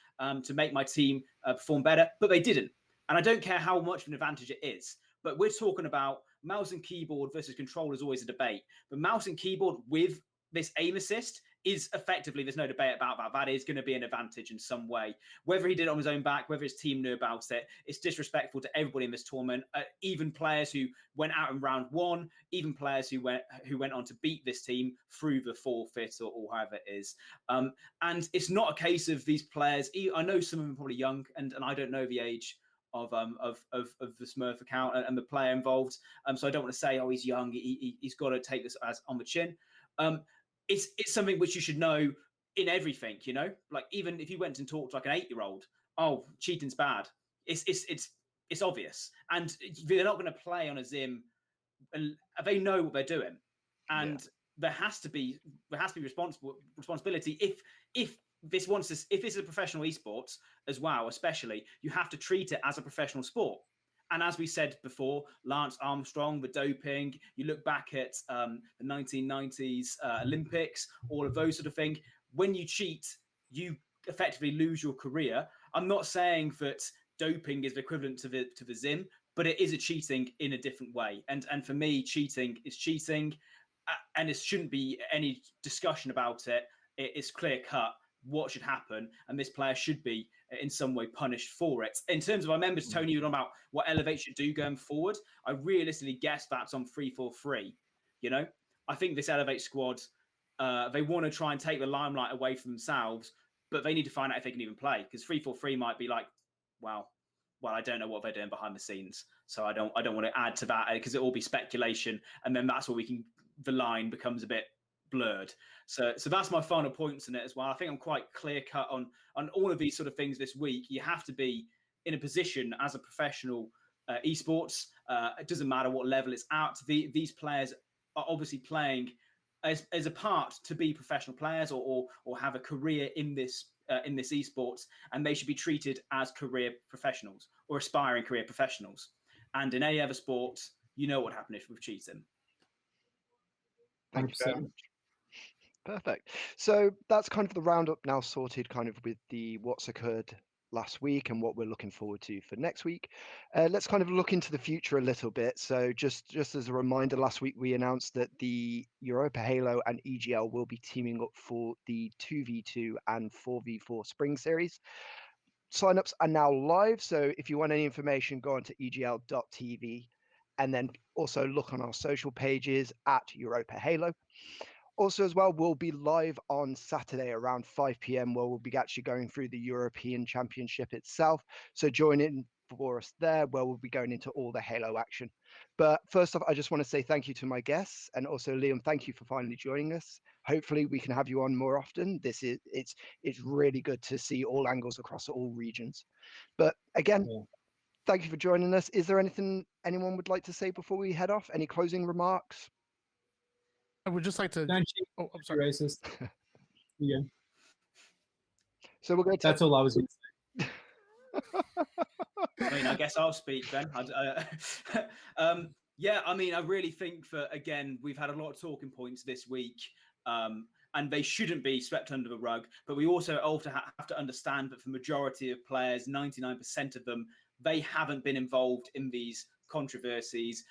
to make my team perform better, but they didn't. And I don't care how much of an advantage it is, but we're talking about mouse and keyboard versus controller is always a debate. But mouse and keyboard with this aim assist is effectively, there's no debate about that. That is going to be an advantage in some way. Whether he did it on his own back, whether his team knew about it, it's disrespectful to everybody in this tournament. Even players who went out in round one, even players who went on to beat this team through the forfeit or however it is. And it's not a case of these players. I know some of them are probably young, and I don't know the age of the Smurf account and the player involved. So I don't want to say, oh, he's young. He's got to take this as on the chin. It's something which you should know in everything, like even if you went and talked to like an 8-year-old, oh, cheating's bad. It's obvious. And they're not going to play on a Zim, and they know what they're doing. And there has to be responsibility. If this is a professional esports as well, especially, you have to treat it as a professional sport. And as we said before, Lance Armstrong, the doping, you look back at the 1990s Olympics, all of those sort of things. When you cheat, you effectively lose your career. I'm not saying that doping is equivalent to the Zim, but it is a cheating in a different way. And for me, cheating is cheating, and it shouldn't be any discussion about it. It's clear cut what should happen, and this player should be in some way punished for it. In terms of our members, Tony, you're on about what Elevate should do going forward. I realistically guess that's on 3-4-3. I think this Elevate squad, they want to try and take the limelight away from themselves, but they need to find out if they can even play, because 3-4-3 might be like, well, I don't know what they're doing behind the scenes, so I don't want to add to that, because it will be speculation, and then that's where the line becomes a bit blurred. So that's my final points in it as well. I think I'm quite clear cut on all of these sort of things this week. You have to be in a position as a professional esports. It doesn't matter what level it's at. These players are obviously playing as a part to be professional players or have a career in this esports, and they should be treated as career professionals or aspiring career professionals. And in any other sport, you know what happened with cheating. Thank you very much. Perfect. So that's kind of the roundup now sorted, kind of with what's occurred last week and what we're looking forward to for next week. Let's kind of look into the future a little bit. So just as a reminder, last week we announced that the Europa Halo and EGL will be teaming up for the 2v2 and 4v4 Spring Series. Signups are now live, so if you want any information, go on to egl.tv, and then also look on our social pages at Europa Halo. Also, as well, we'll be live on Saturday around 5 p.m. where we'll be actually going through the European Championship itself. So join in for us there, where we'll be going into all the Halo action. But first off, I just want to say thank you to my guests, and also Liam, thank you for finally joining us. Hopefully, we can have you on more often. It's really good to see all angles across all regions. But again, thank you for joining us. Is there anything anyone would like to say before we head off? Any closing remarks? I would just like to. Don't cheat, Oh, I'm be sorry. racist. Yeah, So we're going to. that's all I was going to say. I mean, I guess I'll speak then. Yeah, I mean, I really think we've had a lot of talking points this week, and they shouldn't be swept under the rug. But we also have to understand that for the majority of players, 99% of them, they haven't been involved in these controversies,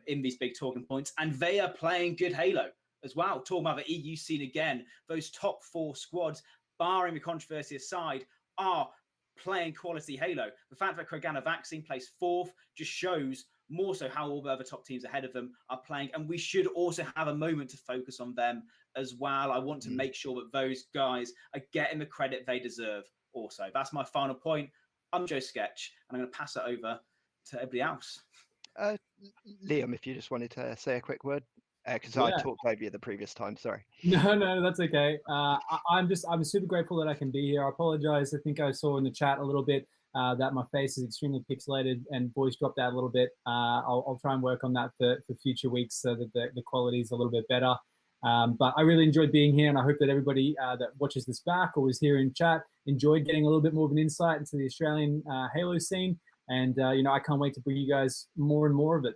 in these big talking points, and they are playing good Halo as well. Talking about the EU scene again, those top 4 squads, barring the controversy aside, are playing quality Halo. The fact that Kragana Vaccine plays 4th just shows more so how all the other top teams ahead of them are playing, and we should also have a moment to focus on them as well. I want to make sure that those guys are getting the credit they deserve also. That's my final point. I'm Joe Sketch, and I'm going to pass it over to everybody else. Liam, if you just wanted to say a quick word, because Yeah. I talked over you the previous time. Sorry. No, that's okay. I'm super grateful that I can be here. I apologize. I think I saw in the chat a little bit that my face is extremely pixelated and voice dropped out a little bit. I'll try and work on that for future weeks so that the quality is a little bit better. But I really enjoyed being here, and I hope that everybody that watches this back or was here in chat enjoyed getting a little bit more of an insight into the Australian Halo scene. And I can't wait to bring you guys more and more of it.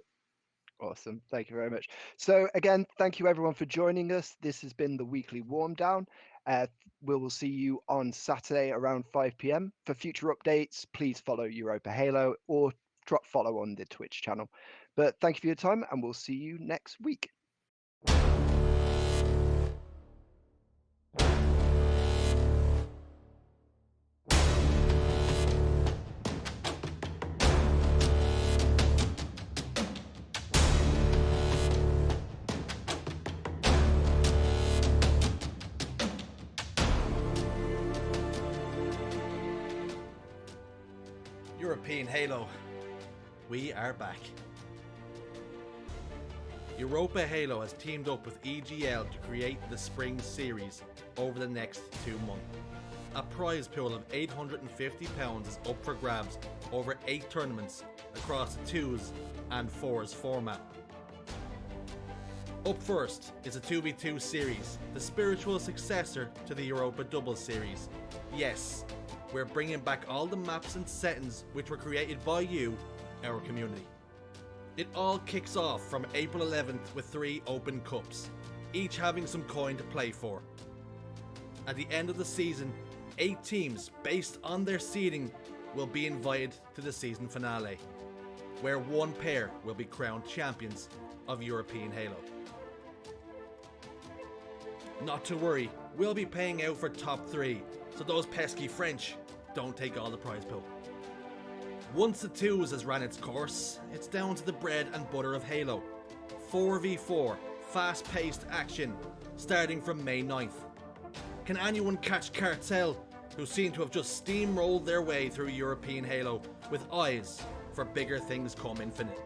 Awesome. Thank you very much. So again, thank you everyone for joining us. This has been the weekly warm down. We will see you on Saturday around 5 p.m. For future updates, please follow Europa Halo or drop follow on the Twitch channel. But thank you for your time, and we'll see you next week. European Halo, we are back. Europa Halo has teamed up with EGL to create the Spring Series over the next 2 months. A prize pool of £850 is up for grabs over 8 tournaments across the 2s and 4s format. Up first is a 2v2 series, the spiritual successor to the Europa Double Series. Yes, we're bringing back all the maps and settings which were created by you, our community. It all kicks off from April 11th with 3 open cups, each having some coin to play for. At the end of the season, 8 teams based on their seeding will be invited to the season finale, where 1 pair will be crowned champions of European Halo. Not to worry, we'll be paying out for top 3, so those pesky French don't take all the prize pool. Once the 2s has ran its course, it's down to the bread and butter of Halo. 4v4, fast-paced action, starting from May 9th. Can anyone catch Cartel, who seem to have just steamrolled their way through European Halo with eyes for bigger things come infinite?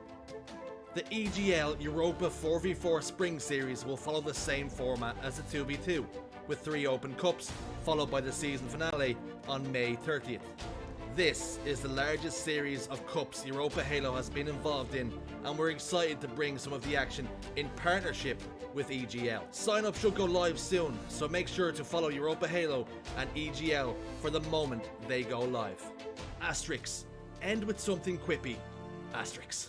The EGL Europa 4v4 Spring Series will follow the same format as the 2v2, with 3 open cups, followed by the season finale on May 30th. This is the largest series of cups Europa Halo has been involved in, and we're excited to bring some of the action in partnership with EGL. Sign up should go live soon, so make sure to follow Europa Halo and EGL for the moment they go live. Asterix, end with something quippy. Asterix.